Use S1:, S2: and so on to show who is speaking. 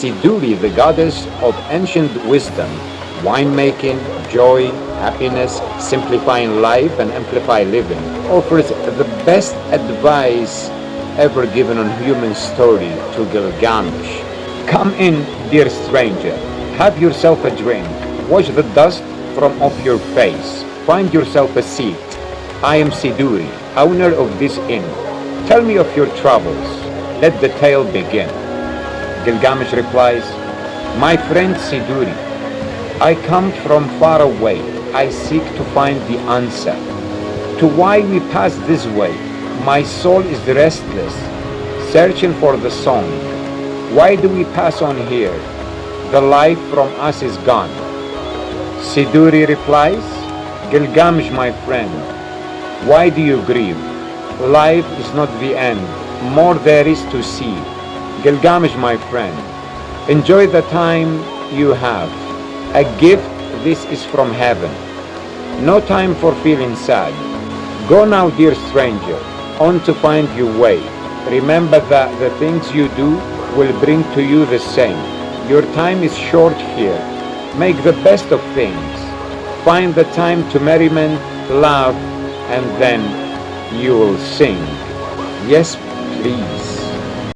S1: Siduri, the goddess of ancient wisdom, winemaking, joy, happiness, simplifying life and amplify living, offers the best advice ever given on human story to Gilgamesh. Come in, dear stranger. Have yourself a drink. Wash the dust from off your face. Find yourself a seat. I am Siduri, owner of this inn. Tell me of your travels. Let the tale begin. Gilgamesh replies, My friend Siduri, I come from far away. I seek to find the answer to why we pass this way. My soul is restless, searching for the song. Why do we pass on here? The life from us is gone. Siduri replies, Gilgamesh, my friend, why do you grieve? Life is not the end. More there is to see. Gilgamesh, my friend, enjoy the time you have. A gift, this is from heaven. No time for feeling sad. Go now, dear stranger, on to find your way. Remember that the things you do will bring to you the same. Your time is short here. Make the best of things. Find the time to merriment, laugh, and then you will sing. Yes, please.